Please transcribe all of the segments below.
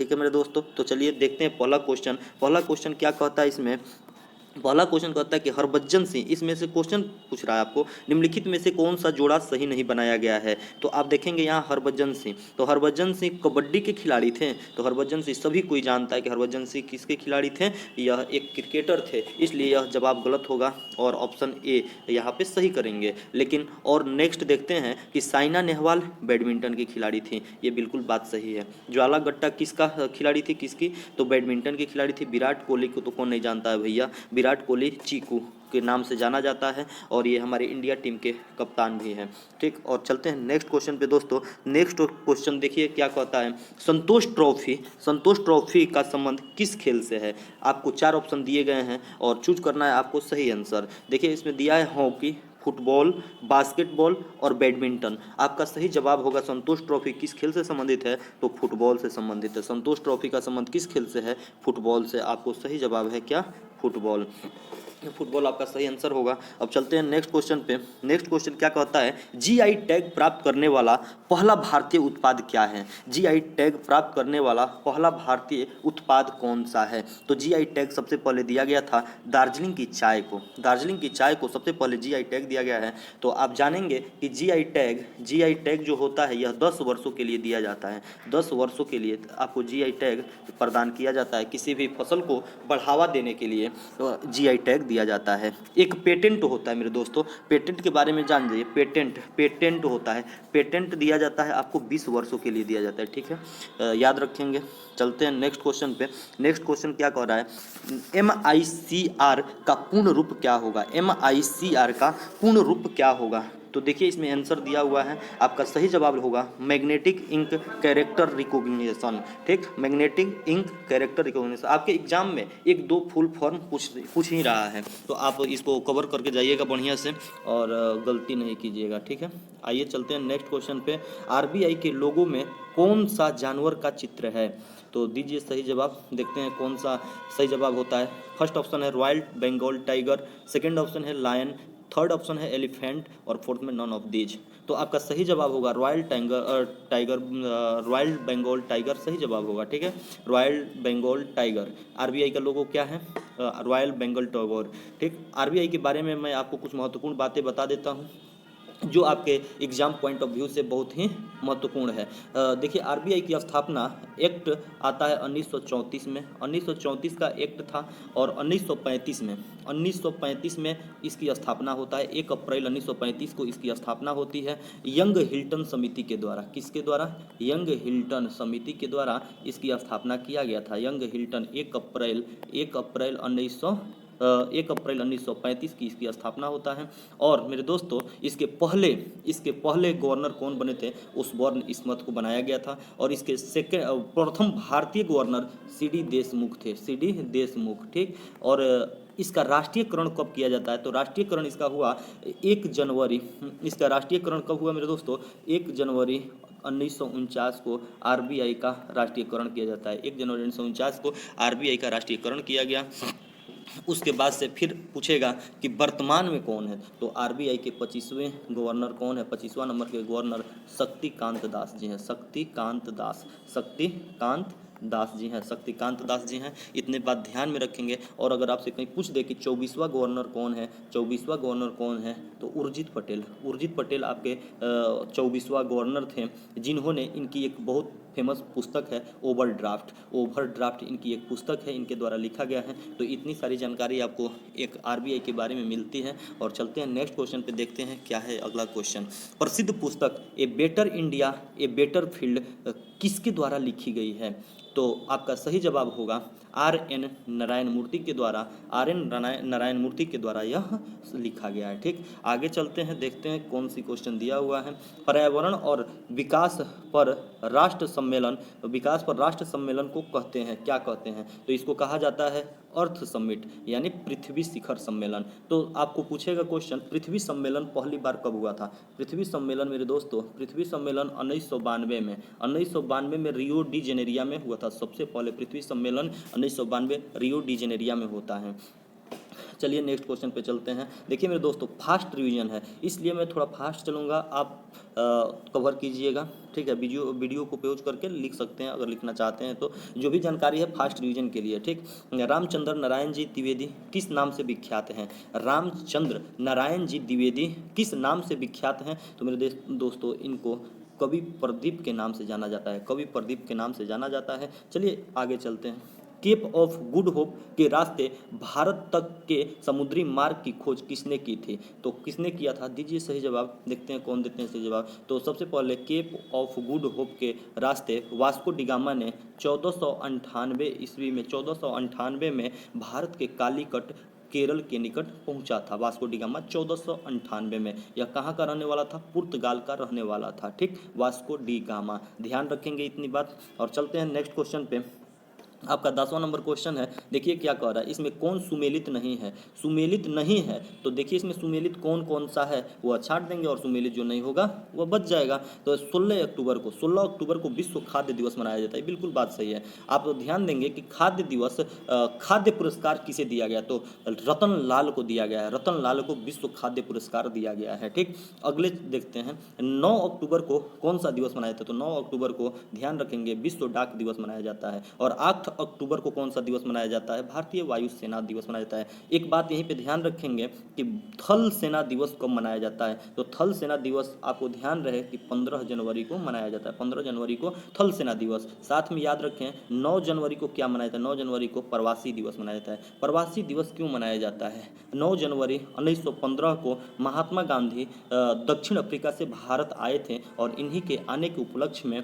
ठीक है मेरे दोस्तों। तो चलिए देखते हैं पहला क्वेश्चन। पहला क्वेश्चन क्या कहता है इसमें, पहला क्वेश्चन कहता है कि हरभजन सिंह, इसमें से क्वेश्चन पूछ रहा है आपको, निम्नलिखित में से कौन सा जोड़ा सही नहीं बनाया गया है। तो आप देखेंगे यहाँ हरभजन सिंह, तो हरभजन सिंह कबड्डी के खिलाड़ी थे। तो हरभजन सिंह सभी कोई जानता है कि हरभजन सिंह किसके खिलाड़ी थे, यह एक क्रिकेटर थे, इसलिए यह जवाब गलत होगा और ऑप्शन ए यहाँ पे सही करेंगे। लेकिन और नेक्स्ट देखते हैं कि साइना नेहवाल बैडमिंटन की खिलाड़ी थी, ये बिल्कुल बात सही है। ज्वाला गट्टा किसका खिलाड़ी थी, किसकी, तो बैडमिंटन की खिलाड़ी थी। विराट कोहली को तो कौन नहीं जानता है भैया, विराट कोहली चीकू के नाम से जाना जाता है और ये हमारे इंडिया टीम के कप्तान भी हैं। ठीक, और चलते हैं नेक्स्ट क्वेश्चन पे दोस्तों। नेक्स्ट क्वेश्चन देखिए क्या कहता है, संतोष ट्रॉफी का संबंध किस खेल से है। आपको 4 ऑप्शन दिए गए हैं और चूज करना है आपको सही आंसर। देखिए इसमें दिया है हॉकी, फुटबॉल, बास्केटबॉल और बैडमिंटन। आपका सही जवाब होगा संतोष ट्रॉफी किस खेल से संबंधित है, तो फुटबॉल से संबंधित है। संतोष ट्रॉफी का संबंध किस खेल से है, फुटबॉल से। आपको सही जवाब है क्या, फुटबॉल। फुटबॉल आपका सही आंसर होगा। अब चलते हैं नेक्स्ट क्वेश्चन पे। नेक्स्ट क्वेश्चन क्या कहता है, जीआई टैग प्राप्त करने वाला पहला भारतीय उत्पाद क्या है। जीआई टैग प्राप्त करने वाला पहला भारतीय उत्पाद कौन सा है। तो जीआई टैग सबसे पहले दिया गया था दार्जिलिंग की चाय को, दार्जिलिंग की चाय को सबसे पहले जीआई टैग दिया गया है। तो आप जानेंगे कि जीआई टैग जो होता है यह 10 वर्षों के लिए दिया जाता है। 10 वर्षों के लिए आपको जीआई टैग प्रदान किया जाता है, किसी भी फसल को बढ़ावा देने के लिए तो जीआई टैग दिया जाता है। एक पेटेंट होता है मेरे दोस्तों, पेटेंट के बारे में जान जाइए। पेटेंट होता है, पेटेंट दिया जाता है आपको 20 वर्षों के लिए दिया जाता है। ठीक है, याद रखेंगे। चलते हैं नेक्स्ट क्वेश्चन पे। नेक्स्ट क्वेश्चन क्या कह रहा है, MICR का पूर्ण रूप क्या होगा। MICR का पूर्ण रूप क्या होगा। तो देखिए इसमें आंसर दिया हुआ है, आपका सही जवाब होगा मैग्नेटिक इंक कैरेक्टर रिकॉग्निशन। ठीक, मैग्नेटिक इंक कैरेक्टर रिकॉग्निशन। आपके एग्जाम में 1-2 फुल फॉर्म पूछ ही रहा है, तो आप इसको कवर करके जाइएगा बढ़िया से और गलती नहीं कीजिएगा। ठीक है, आइए चलते हैं नेक्स्ट क्वेश्चन पे। आरबीआई के लोगो में कौन सा जानवर का चित्र है। तो दीजिए सही जवाब, देखते हैं कौन सा सही जवाब होता है। फर्स्ट ऑप्शन है royal Bengal tiger, second option है लायन, थर्ड ऑप्शन है एलिफेंट और फोर्थ में नॉन ऑफ दीज। तो आपका सही जवाब होगा रॉयल बंगाल टाइगर सही जवाब होगा। ठीक है, रॉयल बंगाल टाइगर। आरबीआई का लोगो क्या है, रॉयल बंगाल टाइगर। ठीक, आरबीआई के बारे में मैं आपको कुछ महत्वपूर्ण बातें बता देता हूँ जो आपके एग्जाम पॉइंट ऑफ व्यू से बहुत ही महत्वपूर्ण है। देखिए आरबीआई की स्थापना एक्ट आता है 1934 में, 1934 का एक्ट था और 1935 में इसकी स्थापना होता है। 1 अप्रैल 1935 को इसकी स्थापना होती है यंग हिल्टन समिति के द्वारा। किसके द्वारा, यंग हिल्टन समिति के द्वारा इसकी स्थापना किया गया था। यंग हिल्टन 1 अप्रैल 1935 की इसकी स्थापना होता है। और मेरे दोस्तों इसके पहले गवर्नर कौन बने थे, ओसबोर्न स्मिथ को बनाया गया था। और इसके प्रथम भारतीय गवर्नर सीडी देशमुख थे, सीडी देशमुख। ठीक, और इसका राष्ट्रीयकरण कब किया जाता है, तो राष्ट्रीयकरण इसका हुआ 1 जनवरी। इसका राष्ट्रीयकरण कब हुआ मेरे दोस्तों, 1 जनवरी 1949 को आरबीआई का राष्ट्रीयकरण किया जाता है। 1 जनवरी 1949 को आरबीआई का राष्ट्रीयकरण किया गया। उसके बाद से फिर पूछेगा कि वर्तमान में कौन है, तो आरबीआई के 25वें गवर्नर कौन है, 25वां नंबर के गवर्नर शक्तिकांत दास जी हैं। शक्तिकांत दास जी हैं। इतने बात ध्यान में रखेंगे। और अगर आपसे कहीं पूछ दे कि 24वां गवर्नर कौन है, 24वां गवर्नर कौन है, तो उर्जित पटेल आपके 24वां गवर्नर थे, जिन्होंने इनकी एक बहुत फेमस पुस्तक है ओवरड्राफ्ट इनकी एक पुस्तक है, इनके द्वारा लिखा गया है। तो इतनी सारी जानकारी आपको एक आरबीआई के बारे में मिलती है। और चलते हैं नेक्स्ट क्वेश्चन पे, देखते हैं क्या है अगला क्वेश्चन। प्रसिद्ध पुस्तक a better India a better field किसके द्वारा लिखी गई है। तो आपका सही जवाब होगा RN नारायण मूर्ति के द्वारा यह लिखा गया है। ठीक, आगे चलते हैं, देखते हैं कौन सी क्वेश्चन दिया हुआ है। पर्यावरण और विकास पर राष्ट्र सम्मेलन को कहते हैं, क्या कहते हैं, तो इसको कहा जाता है अर्थ समिट यानी पृथ्वी शिखर सम्मेलन। तो आपको पूछेगा क्वेश्चन, पृथ्वी सम्मेलन पहली बार कब हुआ था। पृथ्वी सम्मेलन मेरे दोस्तों, पृथ्वी सम्मेलन 1992 में रियो डी जेनेरिया में हुआ था। सबसे पहले पृथ्वी सम्मेलन 1992 रियो डी जेनेरिया में होता है। चलिए नेक्स्ट क्वेश्चन पे चलते हैं। देखिए मेरे दोस्तों, फास्ट रिवीजन है, इसलिए मैं थोड़ा फास्ट चलूँगा, आप कवर कीजिएगा, ठीक है। वीडियो को पॉज करके लिख सकते हैं अगर लिखना चाहते हैं तो, जो भी जानकारी है फास्ट रिवीजन के लिए, ठीक। रामचंद्र नारायण जी द्विवेदी किस नाम से विख्यात हैं? रामचंद्र नारायण जी द्विवेदी किस नाम से विख्यात हैं? तो मेरे दोस्तों, इनको कवि प्रदीप के नाम से जाना जाता है, कवि प्रदीप के नाम से जाना जाता है। चलिए आगे चलते हैं। केप ऑफ गुड होप के रास्ते भारत तक के समुद्री मार्ग की खोज किसने की थी? तो किसने किया था? दीजिए सही जवाब, देखते हैं कौन देते हैं सही जवाब। तो सबसे पहले केप ऑफ गुड होप के रास्ते वास्को डिगामा ने 1498 ईस्वी में 1498 में भारत के कालीकट केरल के निकट पहुंचा था। वास्को डिगामा 1498 में, यह कहाँ का रहने वाला था? पुर्तगाल का रहने वाला था, ठीक। वास्को डिगामा, ध्यान रखेंगे इतनी बात। और चलते हैं नेक्स्ट क्वेश्चन पे। आपका 10वां नंबर क्वेश्चन है, देखिए क्या कह रहा है, इसमें कौन सुमेलित नहीं है? सुमेलित नहीं है तो देखिए इसमें सुमेलित कौन कौन सा है वह छांट देंगे, और सुमेलित जो नहीं होगा वह बच जाएगा। तो 16 अक्टूबर को विश्व खाद्य दिवस मनाया जाता है, बिल्कुल बात सही है। आप तो ध्यान देंगे कि खाद्य दिवस, खाद्य पुरस्कार किसे दिया गया? तो रतन लाल को दिया गया है, रतन लाल को विश्व खाद्य पुरस्कार दिया गया है, ठीक। अगले देखते हैं, 9 अक्टूबर को कौन सा दिवस मनाया जाता है? तो 9 अक्टूबर को ध्यान रखेंगे विश्व डाक दिवस मनाया जाता है। और 8 अक्टूबर को कौन सा दिवस मनाया जाता है? भारतीय वायुसेना दिवस मनाया जाता है। एक बात यहीं पे ध्यान रखेंगे कि थल सेना दिवस कब मनाया जाता है? तो थल सेना दिवस आपको ध्यान रहे कि 15 जनवरी को मनाया जाता है, 15 जनवरी को थल सेना दिवस। साथ में याद रखें 9 जनवरी को क्या मनाया जाता है? 9 जनवरी को प्रवासी दिवस मनाया जाता है। प्रवासी दिवस क्यों मनाया जाता है? 9 जनवरी 1915 को महात्मा गांधी दक्षिण अफ्रीका से भारत आए थे, और इन्हीं के आने के उपलक्ष्य में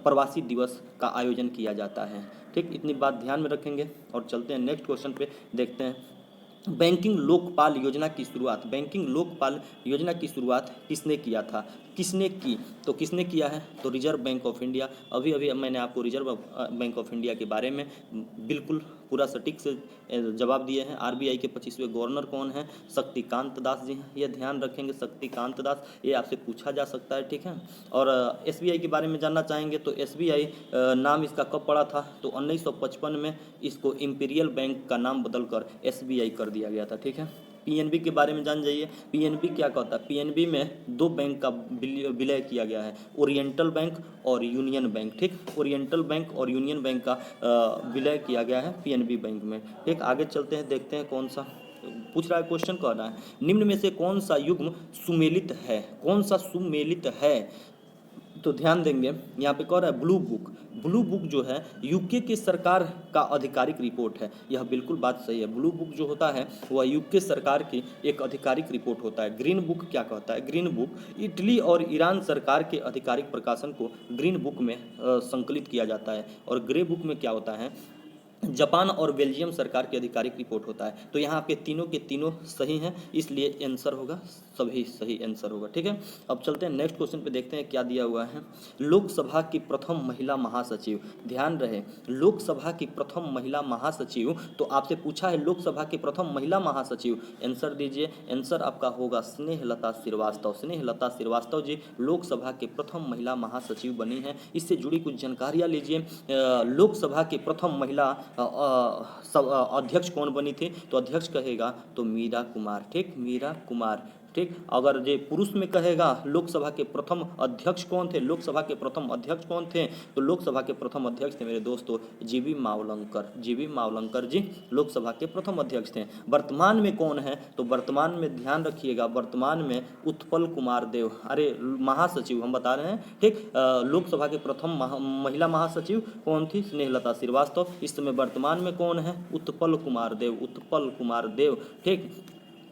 प्रवासी दिवस का आयोजन किया जाता है, ठीक। इतनी बात ध्यान में रखेंगे। और चलते हैं नेक्स्ट क्वेश्चन पे, देखते हैं। बैंकिंग लोकपाल योजना की शुरुआत, बैंकिंग लोकपाल योजना की शुरुआत किसने किया था? किसने की? तो किसने किया है? तो रिजर्व बैंक ऑफ इंडिया। अभी अभी मैंने आपको रिजर्व बैंक ऑफ इंडिया के बारे में बिल्कुल पूरा सटीक से जवाब दिए हैं। आरबीआई के 25वें गवर्नर कौन है? शक्तिकांत दास जी हैं, ये ध्यान रखेंगे, शक्तिकांत दास, ये आपसे पूछा जा सकता है, ठीक है। और एसबीआई के बारे में जानना चाहेंगे तो एसबीआई नाम इसका कब पड़ा था? तो 1955 में इसको इंपीरियल बैंक का नाम बदलकर एसबीआई कर दिया गया था, ठीक है। पीएनबी के बारे में जान जाइए, पीएनबी क्या कहता है? पीएनबी में 2 बैंक का विलय किया गया है, ओरिएंटल बैंक और यूनियन बैंक, ठीक। ओरिएंटल बैंक और यूनियन बैंक का विलय किया गया है पीएनबी बैंक में, ठीक। आगे चलते हैं, देखते हैं कौन सा पूछ रहा है, क्वेश्चन कर रहा है, निम्न में से कौन सा युग्म सुमेलित है? कौन सा सुमेलित है? तो ध्यान देंगे, यहाँ पे कह रहा है ब्लू बुक। ब्लू बुक जो है यूके की सरकार का आधिकारिक रिपोर्ट है, यह बिल्कुल बात सही है। ब्लू बुक जो होता है वह यूके सरकार की एक आधिकारिक रिपोर्ट होता है। ग्रीन बुक क्या कहता है? ग्रीन बुक इटली और ईरान सरकार के आधिकारिक प्रकाशन को ग्रीन बुक में संकलित किया जाता है। और ग्रे बुक में क्या होता है? जापान और बेल्जियम सरकार की आधिकारिक रिपोर्ट होता है। तो यहाँ आपके तीनों के तीनों सही हैं, इसलिए आंसर होगा, सभी सही आंसर होगा, ठीक है। अब चलते हैं नेक्स्ट क्वेश्चन पे, देखते हैं क्या दिया हुआ है। लोकसभा की प्रथम महिला महासचिव, ध्यान रहे, लोकसभा की प्रथम महिला महासचिव, तो आपसे पूछा है लोकसभा की प्रथम महिला महासचिव, आंसर दीजिए। आंसर आपका होगा स्नेहलता श्रीवास्तव। स्नेहलता श्रीवास्तव जी लोकसभा के प्रथम महिला महासचिव बनी हैं। इससे जुड़ी कुछ जानकारियाँ लीजिए। लोकसभा की प्रथम महिला अध्यक्ष कौन बनी थी? तो अध्यक्ष कहेगा तो मीरा कुमार, ठीक, मीरा कुमार, ठीक। अगर जे पुरुष में कहेगा लोकसभा के प्रथम अध्यक्ष कौन थे? लोकसभा के प्रथम अध्यक्ष कौन थे? तो लोकसभा के प्रथम अध्यक्ष थे मेरे दोस्तों जीवी मावलंकर। जीवी मावलंकर जी लोकसभा के प्रथम अध्यक्ष थे। वर्तमान में कौन है? तो वर्तमान में ध्यान रखिएगा, वर्तमान में उत्पल कुमार देव, अरे महासचिव हम बता रहे हैं, ठीक। लोकसभा के प्रथम महिला महासचिव कौन थी? स्नेहलता श्रीवास्तव। इस समय वर्तमान में कौन है? उत्पल कुमार देव, उत्पल कुमार देव, ठीक।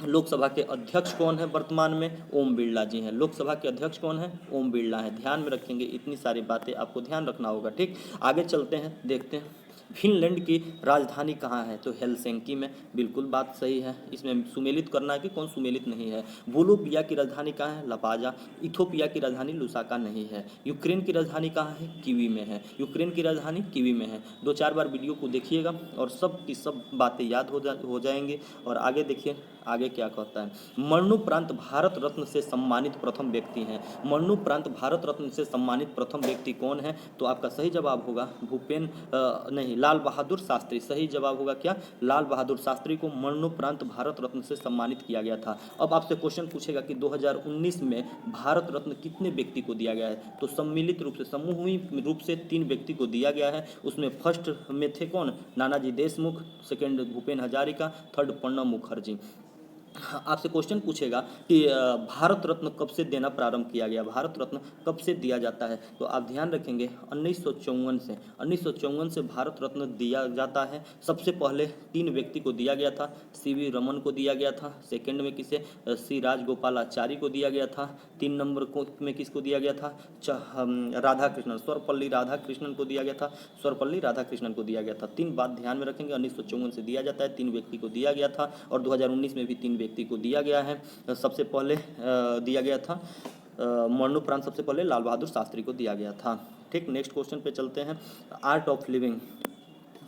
लोकसभा के अध्यक्ष कौन है वर्तमान में? ओम बिरला जी हैं। लोकसभा के अध्यक्ष कौन है? ओम बिरला है। ध्यान में रखेंगे, इतनी सारी बातें आपको ध्यान रखना होगा, ठीक। आगे चलते हैं, देखते हैं फिनलैंड की राजधानी कहाँ है? तो हेलसिंकी में, बिल्कुल बात सही है। इसमें सुमेलित करना है कि कौन सुमेलित नहीं है। बोलोविया की राजधानी कहाँ है? लपाजा। इथोपिया की राजधानी लुसाका नहीं है। यूक्रेन की राजधानी कहाँ है? कीवी में है। यूक्रेन की राजधानी कीवी में है। 2-4 बार वीडियो को देखिएगा और सब की सब बातें याद हो जाएंगे। और आगे देखिए, आगे क्या कहता है। मरणोपरांत भारत रत्न से सम्मानित प्रथम व्यक्ति हैं। मरणोपरांत भारत रत्न से सम्मानित प्रथम व्यक्ति कौन है? तो आपका सही जवाब होगा भूपेन नहीं नहीं, लाल बहादुर शास्त्री। सही जवाब होगा क्या, लाल बहादुर शास्त्री को मरणोपरांत भारत रत्न से सम्मानित किया गया था। अब आपसे क्वेश्चन पूछेगा कि 2019 में भारत रत्न कितने व्यक्ति को दिया गया है, तो सम्मिलित रूप से, समूहिक रूप से 3 व्यक्ति को दिया गया है। उसमें फर्स्ट में थे कौन, नानाजी देशमुख, सेकेंड भूपेन हजारिका, थर्ड प्रणब मुखर्जी। आपसे क्वेश्चन पूछेगा कि भारत रत्न कब से देना प्रारंभ किया गया, भारत रत्न कब से दिया जाता है, तो आप ध्यान रखेंगे 1954 से, 1954 से भारत रत्न दिया जाता है। सबसे पहले 3 व्यक्ति को दिया गया था, सीवी रमन को दिया गया था, सेकंड में किसे, सी राजगोपालाचारी को दिया गया था, 3 नंबर में किसको दिया गया था, राधा कृष्णन, सर्वपल्ली राधाकृष्णन को दिया गया था, सर्वपल्ली राधाकृष्णन को दिया गया था। 3 बात ध्यान में रखेंगे, 1954 से दिया जाता है, 3 व्यक्ति को दिया गया था, और 2019 में भी 3 व्यक्ति को दिया गया है। सबसे पहले दिया गया था मरणोपरांत, सबसे पहले लाल बहादुर शास्त्री को दिया गया था। ठीक, नेक्स्ट क्वेश्चन पे चलते हैं। आर्ट ऑफ लिविंग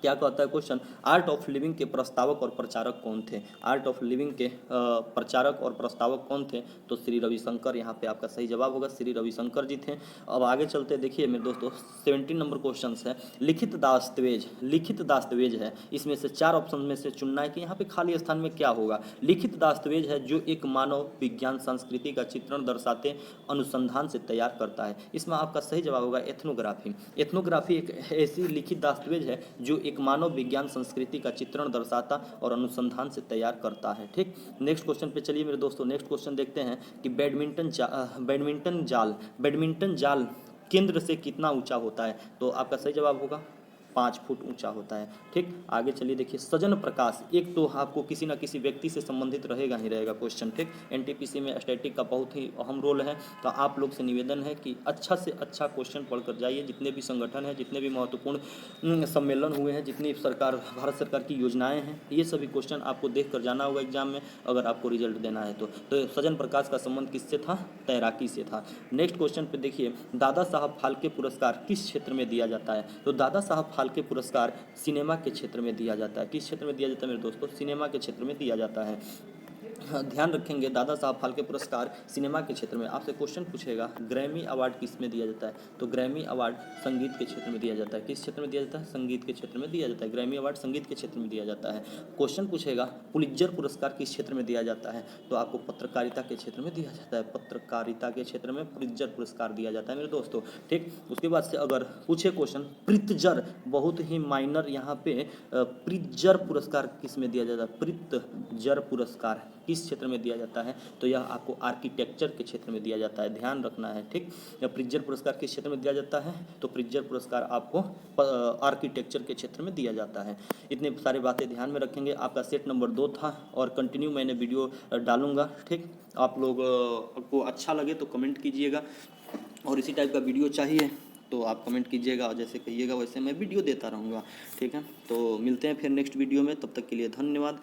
क्या कहता है क्वेश्चन, आर्ट ऑफ लिविंग के प्रस्तावक और प्रचारक कौन थे, आर्ट ऑफ लिविंग के प्रचारक और प्रस्तावक कौन थे, तो श्री रविशंकर यहाँ पे आपका सही जवाब होगा, श्री रविशंकर जी थे। अब आगे चलते देखिए मेरे दोस्तों, 17 नंबर क्वेश्चन है, लिखित दस्तावेज, लिखित दस्तावेज है, इसमें से 4 ऑप्शन में से चुनना है कि यहाँ पे खाली स्थान में क्या होगा। लिखित दस्तावेज है जो एक मानव विज्ञान संस्कृति का चित्रण दर्शाते अनुसंधान से तैयार करता है। इसमें आपका सही जवाब होगा एथनोग्राफी। एथनोग्राफी एक ऐसी लिखित दस्तावेज है जो एक मानव विज्ञान संस्कृति का चित्रण दर्शाता और अनुसंधान से तैयार करता है। ठीक, नेक्स्ट क्वेश्चन पे चलिए मेरे दोस्तों, नेक्स्ट क्वेश्चन देखते हैं कि बैडमिंटन जाल केंद्र से कितना ऊंचा होता है, तो आपका सही जवाब होगा 5 फुट ऊंचा होता है। ठीक, आगे चलिए देखिए, सजन प्रकाश, एक तो आपको किसी ना किसी व्यक्ति से संबंधित रहेगा ही रहेगा क्वेश्चन। ठीक, एनटीपीसी में स्टैटिक का बहुत ही अहम रोल है, तो आप लोग से निवेदन है कि अच्छा से अच्छा क्वेश्चन पढ़कर जाइए। जितने भी संगठन हैं, जितने भी महत्वपूर्ण सम्मेलन हुए हैं, जितनी सरकार, भारत सरकार की योजनाएं हैं, ये सभी क्वेश्चन आपको देख कर जाना होगा एग्जाम में अगर आपको रिजल्ट देना है तो सजन प्रकाश का संबंध किससे था, तैराकी से था। नेक्स्ट क्वेश्चन पे देखिए, दादा साहब फाल्के पुरस्कार किस क्षेत्र में दिया जाता है, तो दादा साहब फाल्के पुरस्कार सिनेमा के क्षेत्र में दिया जाता है। किस क्षेत्र में दिया जाता है मेरे दोस्तों, सिनेमा के क्षेत्र में दिया जाता है। ध्यान रखेंगे, दादा साहब फाल्के पुरस्कार सिनेमा के क्षेत्र में। आपसे क्वेश्चन पूछेगा ग्रैमी अवार्ड किस में दिया जाता है, तो ग्रैमी अवार्ड संगीत के क्षेत्र में दिया जाता है। किस क्षेत्र में दिया जाता है, संगीत के क्षेत्र में दिया जाता है। ग्रैमी अवार्ड संगीत के क्षेत्र में दिया जाता है। क्वेश्चन पूछेगा पुलित्जर पुरस्कार किस क्षेत्र में दिया जाता है, तो आपको पत्रकारिता के क्षेत्र में दिया जाता है। पत्रकारिता के क्षेत्र में पुलित्जर पुरस्कार दिया जाता है मेरे दोस्तों। ठीक, उसके बाद से अगर पूछे क्वेश्चन प्रित्जर, बहुत ही माइनर यहाँ पे, प्रित्जर पुरस्कार किस में दिया जाता है, प्रित्जर पुरस्कार किस क्षेत्र में दिया जाता है, तो यह आपको आर्किटेक्चर के क्षेत्र में दिया जाता है, ध्यान रखना है। ठीक, प्रित्जर पुरस्कार किस क्षेत्र में दिया जाता है, तो प्रित्जर पुरस्कार आपको आर्किटेक्चर के क्षेत्र में दिया जाता है। इतने सारी बातें ध्यान में रखेंगे। आपका सेट नंबर 2 था और कंटिन्यू मैंने वीडियो डालूंगा। ठीक, आप लोग को अच्छा लगे तो कमेंट कीजिएगा, और इसी टाइप का वीडियो चाहिए तो आप कमेंट कीजिएगा, और जैसे कहिएगा वैसे मैं वीडियो देता रहूँगा। ठीक है, तो मिलते हैं फिर नेक्स्ट वीडियो में, तब तक के लिए धन्यवाद।